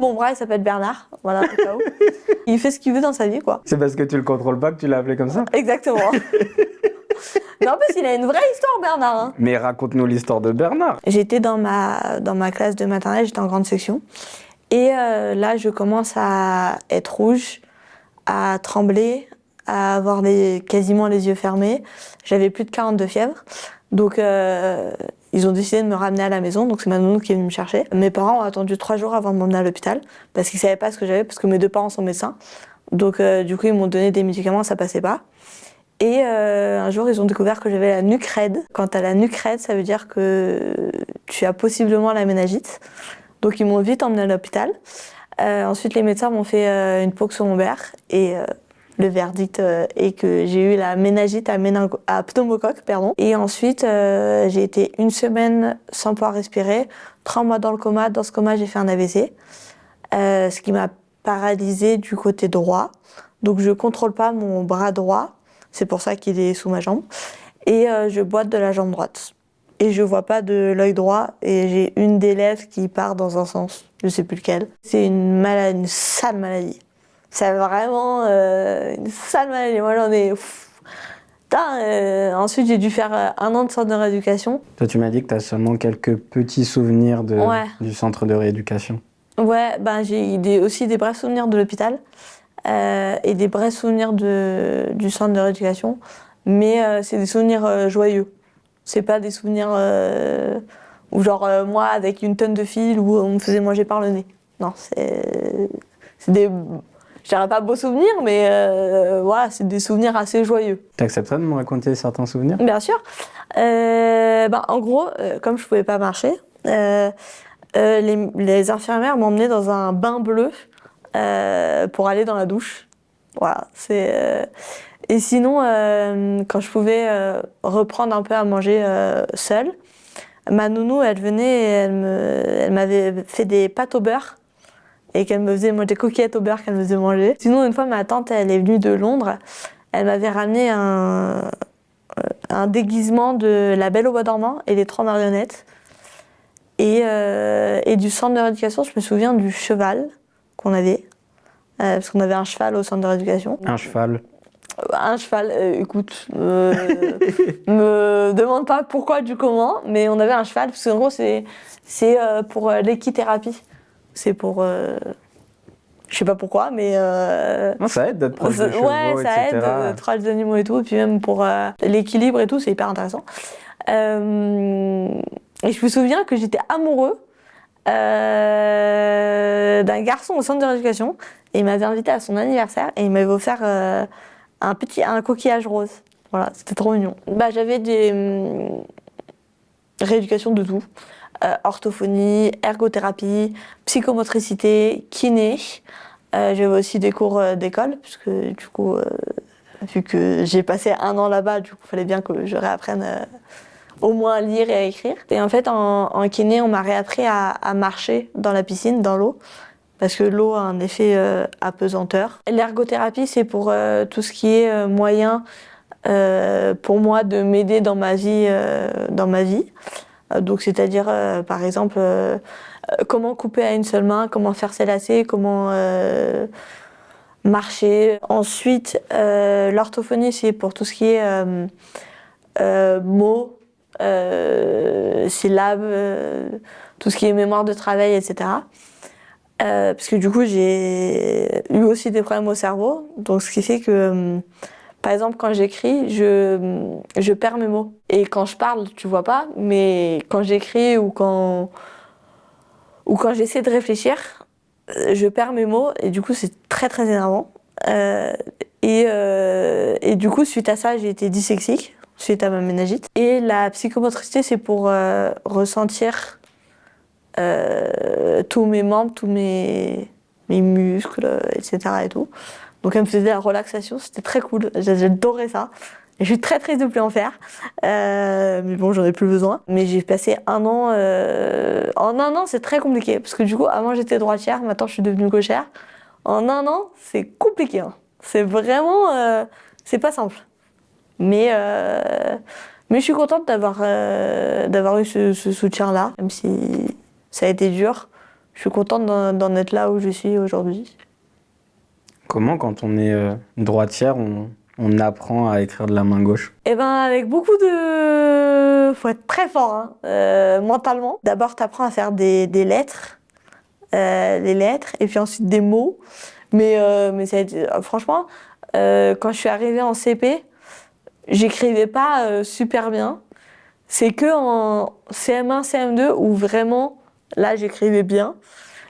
Mon bras, il s'appelle Bernard, voilà, au cas où. Il fait ce qu'il veut dans sa vie, quoi. C'est parce que tu le contrôles pas que tu l'as appelé comme ça? Exactement. Non, parce qu'il a une vraie histoire, Bernard. Hein. Mais raconte-nous l'histoire de Bernard. J'étais dans ma classe de maternelle, j'étais en grande section. Et là, je commence à être rouge, à trembler, à avoir quasiment les yeux fermés. J'avais plus de 40 de fièvre. Donc, ils ont décidé de me ramener à la maison. Donc, c'est ma nounou qui est venue me chercher. Mes parents ont attendu 3 jours avant de m'emmener à l'hôpital parce qu'ils savaient pas ce que j'avais, parce que mes 2 parents sont médecins. Donc, du coup, ils m'ont donné des médicaments, ça passait pas. Et un jour, ils ont découvert que j'avais la nuque raide. Quand tu as la nuque raide, ça veut dire que tu as possiblement la méningite. Donc, ils m'ont vite emmenée à l'hôpital. Ensuite, les médecins m'ont fait une poque sur mon verre. Et le verdict est que j'ai eu la méningite à pneumocoque. Pardon. Et ensuite, j'ai été 1 semaine sans pouvoir respirer, 3 mois dans le coma. Dans ce coma, j'ai fait un AVC, ce qui m'a paralysée du côté droit. Donc, je ne contrôle pas mon bras droit. C'est pour ça qu'il est sous ma jambe. Et je boite de la jambe droite. Et je vois pas de l'œil droit. Et j'ai une des lèvres qui part dans un sens. Je sais plus lequel. C'est une sale maladie. C'est vraiment une sale maladie. Moi, j'en ai... ensuite, j'ai dû faire 1 an de centre de rééducation. Toi, tu m'as dit que tu as seulement quelques petits souvenirs du centre de rééducation. Ouais, ben, j'ai aussi des brefs souvenirs de l'hôpital. Et des vrais souvenirs du centre de rééducation, mais c'est des souvenirs joyeux. C'est pas des souvenirs où genre moi avec une tonne de fil où on me faisait manger par le nez. Non, c'est des, je dirais pas beaux souvenirs, mais voilà, c'est des souvenirs assez joyeux. T'accepterais de me raconter certains souvenirs? Bien sûr. En gros, comme je pouvais pas marcher, les infirmières m'emmenaient dans un bain bleu. Pour aller dans la douche. Voilà, et sinon, quand je pouvais reprendre un peu à manger seule, ma nounou, elle venait et elle m'avait fait des pâtes au beurre et qu'elle me faisait manger des coquillettes au beurre qu'elle me faisait manger. Sinon, une fois, ma tante, elle est venue de Londres, elle m'avait ramené un déguisement de La Belle au Bois dormant et les 3 marionnettes. Et du centre de rééducation, je me souviens du cheval qu'on avait, parce qu'on avait un cheval au centre de rééducation. Un cheval. Un cheval, écoute, me demande pas pourquoi du comment, mais on avait un cheval, parce qu'en gros, c'est pour l'équithérapie. C'est pour... je sais pas pourquoi, mais... Non, ça aide d'être proche des chevaux, ouais, ça etc. aide d'être proche des animaux et tout, et puis même pour l'équilibre et tout, c'est hyper intéressant. Et je me souviens que j'étais amoureux d'un garçon au centre de rééducation, et il m'avait invité à son anniversaire, et il m'avait offert un coquillage rose. Voilà, c'était trop mignon. Bah, j'avais des rééducations de tout. Orthophonie, ergothérapie, psychomotricité, kiné. J'avais aussi des cours d'école, puisque du coup, vu que j'ai passé 1 an là-bas, du coup, il fallait bien que je réapprenne au moins à lire et à écrire. Et en fait, en kiné, on m'a réappris à marcher dans la piscine, dans l'eau, parce que l'eau a un effet apesanteur. L'ergothérapie, c'est pour tout ce qui est moyen pour moi de m'aider dans ma vie. Donc, c'est-à-dire, par exemple, comment couper à une seule main, comment faire ses lacets, comment marcher. Ensuite, l'orthophonie, c'est pour tout ce qui est mots, syllabes, tout ce qui est mémoire de travail, etc. Parce que du coup, j'ai eu aussi des problèmes au cerveau, donc ce qui fait que... par exemple, quand j'écris, je perds mes mots. Et quand je parle, tu vois pas, mais quand j'écris ou quand j'essaie de réfléchir, je perds mes mots et du coup, c'est très très énervant. Et du coup, suite à ça, j'ai été dyslexique, suite à ma méningite. Et la psychomotricité, c'est pour ressentir tous mes membres, tous mes muscles, etc. et tout. Donc elle me faisait de la relaxation, c'était très cool, j'adorais ça. Et je suis très triste de plus en faire, mais bon, j'en ai plus besoin. Mais j'ai passé 1 an, en 1 an c'est très compliqué, parce que du coup avant j'étais droitière, maintenant je suis devenue gauchère. En 1 an c'est compliqué, hein. C'est vraiment, c'est pas simple. Mais je suis contente d'avoir eu ce soutien-là, même si ça a été dur. Je je suis contente d'en être là où je suis aujourd'hui. Comment, quand on est droitière, on apprend à écrire de la main gauche? Eh ben, avec beaucoup de... Faut être très fort, hein, mentalement. D'abord, tu apprends à faire des lettres, les lettres, et puis ensuite des mots. Mais franchement, quand je suis arrivée en CP, j'écrivais pas super bien. C'est que en CM1, CM2 où vraiment, là, j'écrivais bien.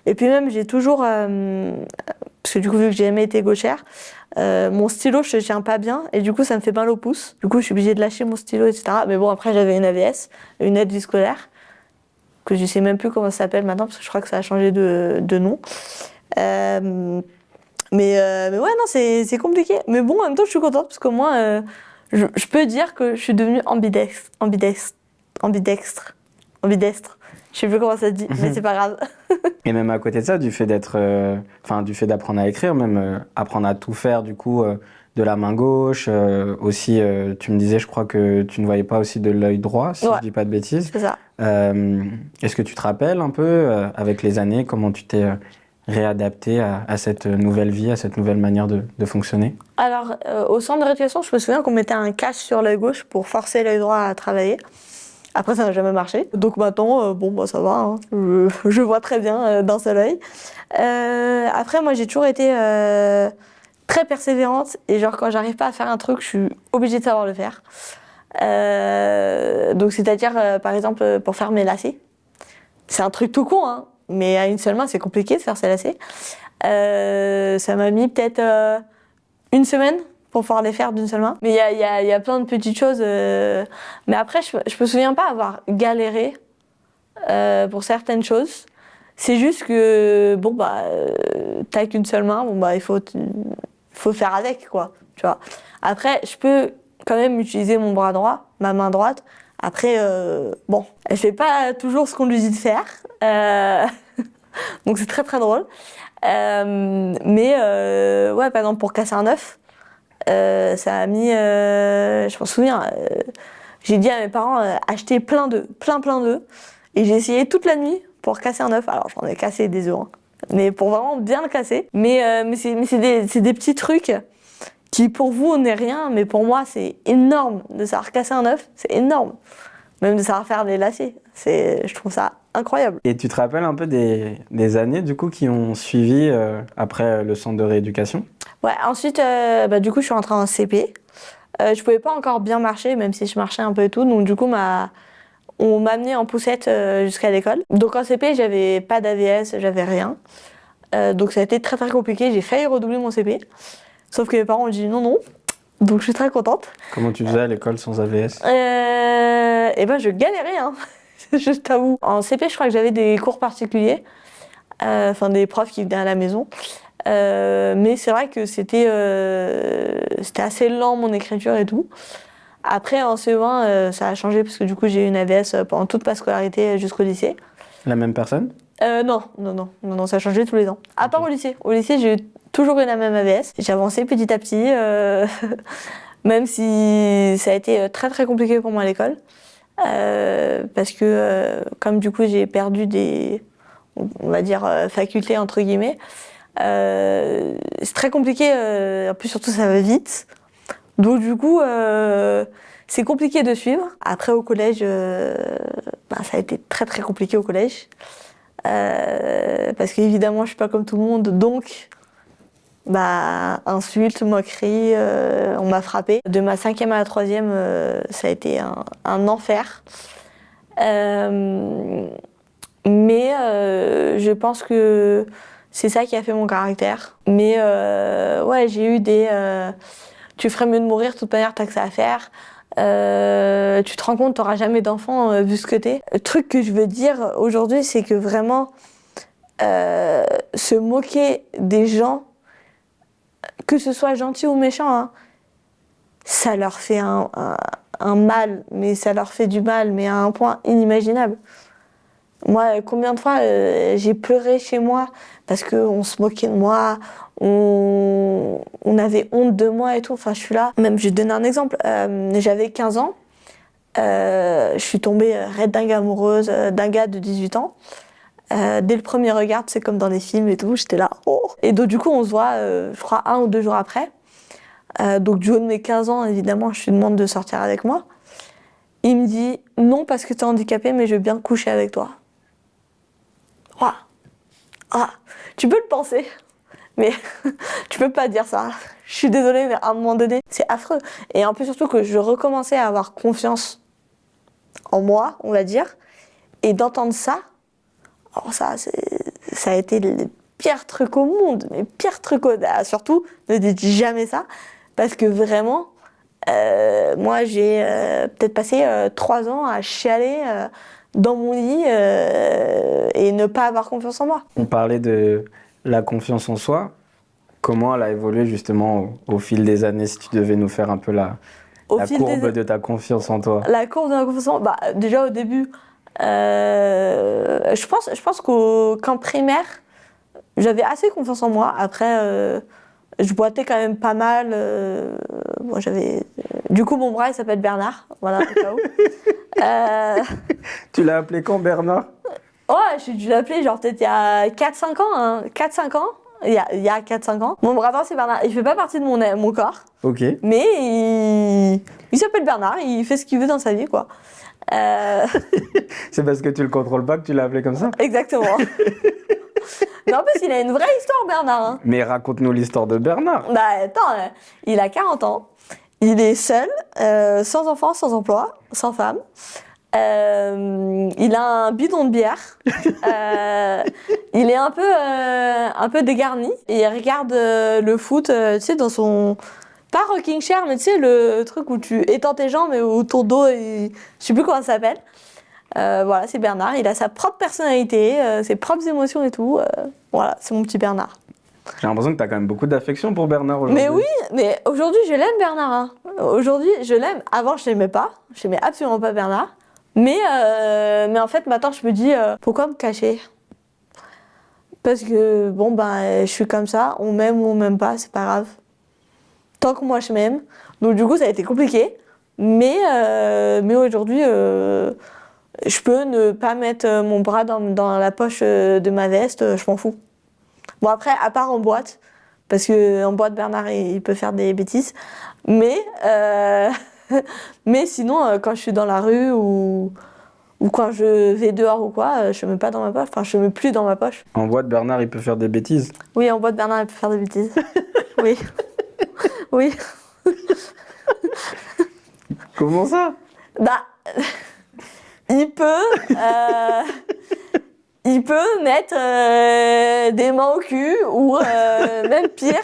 Et puis même, j'ai toujours, parce que du coup, vu que j'ai jamais été gauchère, mon stylo, je ne tiens pas bien et du coup, ça me fait mal au pouce. Du coup, je suis obligée de lâcher mon stylo, etc. Mais bon, après, j'avais une AVS, une aide vie scolaire, que je sais même plus comment ça s'appelle maintenant parce que je crois que ça a changé de nom. Mais ouais, non, c'est compliqué. Mais bon, en même temps, je suis contente parce qu'au moins, je peux dire que je suis devenue ambidextre. Je sais plus comment ça se dit, mais c'est pas grave. Et même à côté de ça, du fait d'apprendre à écrire, même apprendre à tout faire, du coup, de la main gauche, aussi, tu me disais, je crois que tu ne voyais pas aussi de l'œil droit, si je dis pas de bêtises. C'est ça. Est-ce que tu te rappelles un peu, avec les années, comment tu t'es réadapté à cette nouvelle vie, à cette nouvelle manière de fonctionner? Alors, au centre de rééducation, je me souviens qu'on mettait un cache sur l'œil gauche pour forcer l'œil droit à travailler. Après, ça n'a jamais marché. Donc maintenant, ça va. Hein. Je vois très bien d'un seul œil. Après, moi, j'ai toujours été très persévérante. Et genre, quand j'arrive pas à faire un truc, je suis obligée de savoir le faire. Donc, c'est-à-dire, par exemple, pour faire mes lacets. C'est un truc tout con, hein. Mais à une seule main, c'est compliqué de faire ses lacets. Ça m'a mis peut-être une semaine pour pouvoir les faire d'une seule main. Mais il y a plein de petites choses. Mais après, je me souviens pas avoir galéré pour certaines choses. C'est juste que, t'as qu'une seule main, il faut faire avec, quoi. Tu vois. Après, je peux quand même utiliser mon bras droit, ma main droite. Après, elle fait pas toujours ce qu'on lui dit de faire. Donc c'est très très drôle. Ouais, par exemple, pour casser un œuf, ça a mis, je m'en souviens, j'ai dit à mes parents acheter plein d'œufs. Et j'ai essayé toute la nuit pour casser un œuf. Alors j'en ai cassé des œufs, hein, mais pour vraiment bien le casser. Mais c'est des petits trucs qui pour vous n'est rien, mais pour moi c'est énorme de savoir casser un œuf, c'est énorme. Même de savoir faire des lacets, je trouve ça incroyable. Et tu te rappelles un peu des années du coup qui ont suivi après le centre de rééducation? Ouais, ensuite, du coup, je suis rentrée en CP. Je pouvais pas encore bien marcher, même si je marchais un peu et tout. Donc, du coup, on m'a amenée en poussette jusqu'à l'école. Donc, en CP, j'avais pas d'AVS, j'avais rien. Donc, ça a été très, très compliqué. J'ai failli redoubler mon CP. Sauf que mes parents ont dit non. Donc, je suis très contente. Comment tu faisais à l'école sans AVS? Je galérais, hein. Je t'avoue. En CP, je crois que j'avais des cours particuliers. Des profs qui venaient à la maison. Mais c'est vrai que c'était assez lent mon écriture et tout. Après en CE1 ça a changé parce que du coup j'ai eu une AVS pendant toute ma scolarité jusqu'au lycée. La même personne? Non, ça a changé tous les ans. À part au lycée. Au lycée j'ai toujours eu la même AVS. J'ai avancé petit à petit, même si ça a été très très compliqué pour moi à l'école. Parce que comme du coup j'ai perdu des, on va dire, facultés entre guillemets, c'est très compliqué, en plus surtout ça va vite. Donc du coup, c'est compliqué de suivre. Après au collège, ça a été très très compliqué au collège. Parce qu'évidemment je suis pas comme tout le monde, donc insultes, moqueries, on m'a frappée. De ma 5e à la 3e, ça a été un enfer. Mais je pense que c'est ça qui a fait mon caractère. Mais ouais, j'ai eu des... tu ferais mieux de mourir, de toute manière, t'as que ça à faire. Tu te rends compte, t'auras jamais d'enfant vu ce que t'es. Le truc que je veux dire aujourd'hui, c'est que vraiment, se moquer des gens, que ce soit gentil ou méchant, hein, ça leur fait un mal, mais ça leur fait du mal, mais à un point inimaginable. Moi, combien de fois j'ai pleuré chez moi parce qu'on se moquait de moi, on avait honte de moi et tout. Enfin, je suis là. Même, je vais te donner un exemple. J'avais 15 ans. Je suis tombée red dingue amoureuse d'un gars de 18 ans. Dès le premier regard, c'est comme dans les films et tout, j'étais là, oh. Et donc du coup, on se voit, je crois, 1 ou 2 jours après. Donc du haut de mes 15 ans, évidemment, je lui demande de sortir avec moi. Il me dit, non parce que t'es handicapé, mais je veux bien coucher avec toi. Ouah. Ah, tu peux le penser, mais tu peux pas dire ça. Je suis désolée, mais à un moment donné, c'est affreux. Et en plus, surtout que je recommençais à avoir confiance en moi, on va dire, et d'entendre ça, alors ça a été le pire truc au monde, mais pire truc surtout, ne dites jamais ça, parce que vraiment, moi j'ai peut-être passé 3 ans à chialer dans mon lit et ne pas avoir confiance en moi. On parlait de la confiance en soi. Comment elle a évolué justement au fil des années, si tu devais nous faire un peu la courbe de ta confiance en toi? La courbe de la confiance en moi, déjà au début, je pense qu'en primaire, j'avais assez confiance en moi. Après, je boitais quand même pas mal. Moi, du coup, mon bras, il s'appelle Bernard. Voilà, au cas où. Tu l'as appelé quand, Bernard? Ouais, j'ai dû l'appeler genre peut-être il y a 4-5 ans. Hein. 4-5 ans. Il y a 4-5 ans. Mon bras droit, c'est Bernard. Il fait pas partie de mon corps. Ok. Mais il s'appelle Bernard. Il fait ce qu'il veut dans sa vie, quoi. C'est parce que tu le contrôles pas que tu l'as appelé comme ça? Exactement. Mais en plus, il a une vraie histoire, Bernard. Hein. Mais raconte-nous l'histoire de Bernard. Bah attends, il a 40 ans. Il est seul, sans enfant, sans emploi, sans femme. Il a un bidon de bière. Il est un peu dégarni. Et il regarde le foot, tu sais, dans son... Pas rocking chair, mais tu sais, le truc où tu étends tes jambes et où ton dos, je sais plus comment ça s'appelle. Voilà, c'est Bernard. Il a sa propre personnalité, ses propres émotions et tout. Voilà, c'est mon petit Bernard. J'ai l'impression que tu as quand même beaucoup d'affection pour Bernard aujourd'hui. Mais oui, mais aujourd'hui, je l'aime, Bernard. Hein. Aujourd'hui, je l'aime. Avant, je l'aimais pas. Je n'aimais absolument pas Bernard. Mais en fait, maintenant, je me dis, pourquoi me cacher? Parce que, bon, ben, je suis comme ça. On m'aime ou on m'aime pas, c'est pas grave. Tant que moi, je m'aime. Donc, du coup, ça a été compliqué. Mais aujourd'hui, je peux ne pas mettre mon bras dans la poche de ma veste. Je m'en fous. Bon, après, à part en boîte. Parce qu'en boîte, Bernard, il peut faire des bêtises. Mais sinon, quand je suis dans la rue ou quand je vais dehors ou quoi, je ne mets pas dans ma poche. Enfin, je ne mets plus dans ma poche. En boîte, Bernard, il peut faire des bêtises? Oui, en boîte, Bernard, il peut faire des bêtises. Oui. Oui. Comment ça? Bah, il peut mettre des mains au cul ou même pire.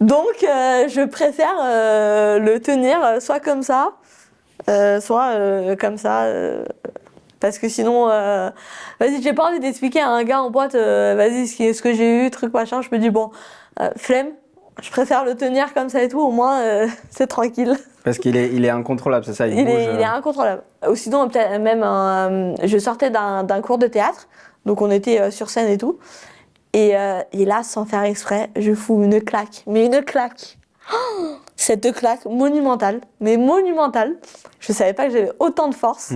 Donc, je préfère le tenir soit comme ça, soit comme ça. Parce que sinon, vas-y, j'ai pas envie d'expliquer à un gars en boîte, vas-y, ce que j'ai eu, truc machin. Je me dis, bon, flemme, je préfère le tenir comme ça et tout, au moins, c'est tranquille. Parce qu'il est incontrôlable, c'est ça? Il est incontrôlable. Ou sinon, peut-être même, je sortais d'un cours de théâtre, donc on était sur scène et tout. Et là, sans faire exprès, je fous une claque. Mais une claque. Oh, cette claque monumentale. Mais monumentale. Je savais pas que j'avais autant de force.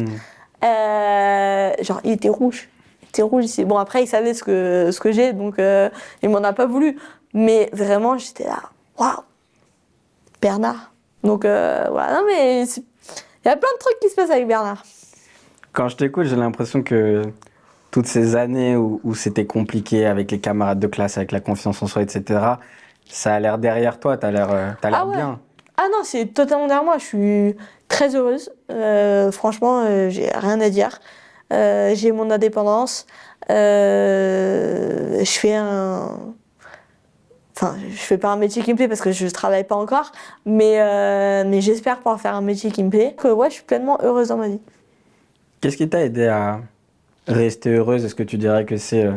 Genre, il était rouge. Il était rouge ici. Bon, après, il savait ce que j'ai, donc il m'en a pas voulu. Mais vraiment, j'étais là. Waouh! Bernard. Donc, voilà. Non, mais il y a plein de trucs qui se passent avec Bernard. Quand je t'écoute, j'ai l'impression que toutes ces années où c'était compliqué avec les camarades de classe, avec la confiance en soi, etc., ça a l'air derrière toi, t'as l'air ouais. bien. Ah non, c'est totalement derrière moi. Je suis très heureuse. Franchement, j'ai rien à dire. J'ai mon indépendance. Je fais pas un métier qui me plaît parce que je travaille pas encore, mais j'espère pouvoir faire un métier qui me plaît. Ouais, je suis pleinement heureuse dans ma vie. Qu'est-ce qui t'a aidé à rester heureuse? Est-ce que tu dirais que c'est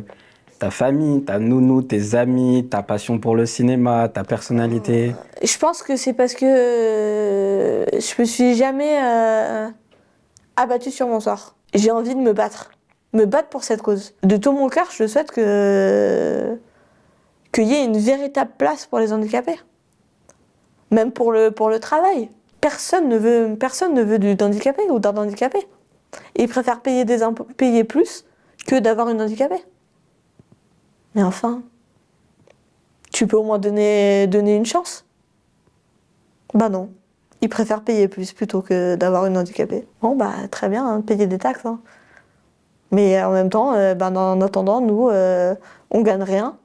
ta famille, ta nounou, tes amis, ta passion pour le cinéma, ta personnalité? Je pense que c'est parce que je me suis jamais abattue sur mon sort. J'ai envie de me battre pour cette cause. De tout mon cœur, je souhaite qu'il y ait une véritable place pour les handicapés. Même pour le travail. Personne ne veut d'handicapé ou d'un handicapé. Ils préfèrent payer des impôts, payer plus que d'avoir une handicapée. Mais enfin, tu peux au moins donner une chance. Bah non, ils préfèrent payer plus plutôt que d'avoir une handicapée. Bon bah très bien, hein, payer des taxes. Hein. Mais en même temps, en attendant, nous, on gagne rien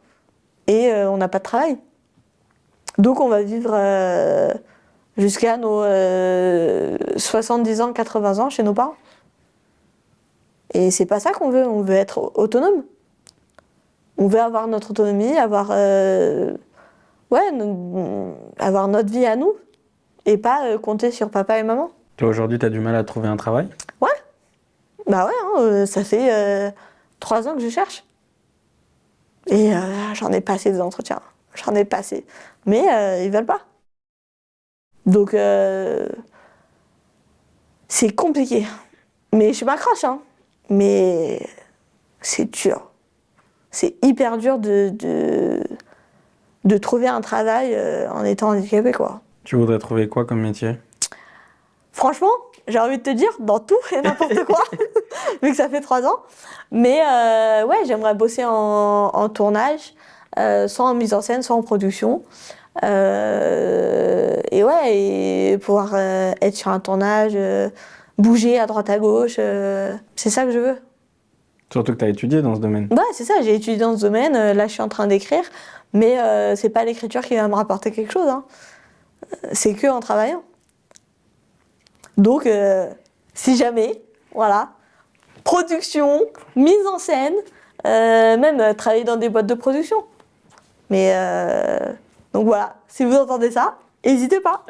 et on n'a pas de travail. Donc on va vivre jusqu'à nos 70 ans, 80 ans chez nos parents. Et c'est pas ça qu'on veut, on veut être autonome. On veut avoir notre autonomie, avoir notre vie à nous et pas compter sur papa et maman. Toi, aujourd'hui, tu as du mal à trouver un travail? Ouais. Bah ouais, hein, ça fait 3 ans que je cherche. Et j'en ai passé des entretiens. J'en ai passé. Mais ils veulent pas. Donc c'est compliqué. Mais je m'accroche, hein. Mais c'est dur. C'est hyper dur de trouver un travail en étant handicapé, quoi. Tu voudrais trouver quoi comme métier? Franchement, j'ai envie de te dire dans tout et n'importe quoi, vu que ça fait 3 ans. Mais ouais, j'aimerais bosser en tournage, soit en mise en scène, soit en production. Et ouais, et pouvoir être sur un tournage, bouger à droite à gauche, c'est ça que je veux. Surtout que tu as étudié dans ce domaine. Ouais, c'est ça, j'ai étudié dans ce domaine, là je suis en train d'écrire, mais c'est pas l'écriture qui va me rapporter quelque chose, hein. C'est que en travaillant. Donc, si jamais, voilà, production, mise en scène, même travailler dans des boîtes de production. Mais, donc voilà, si vous entendez ça, n'hésitez pas.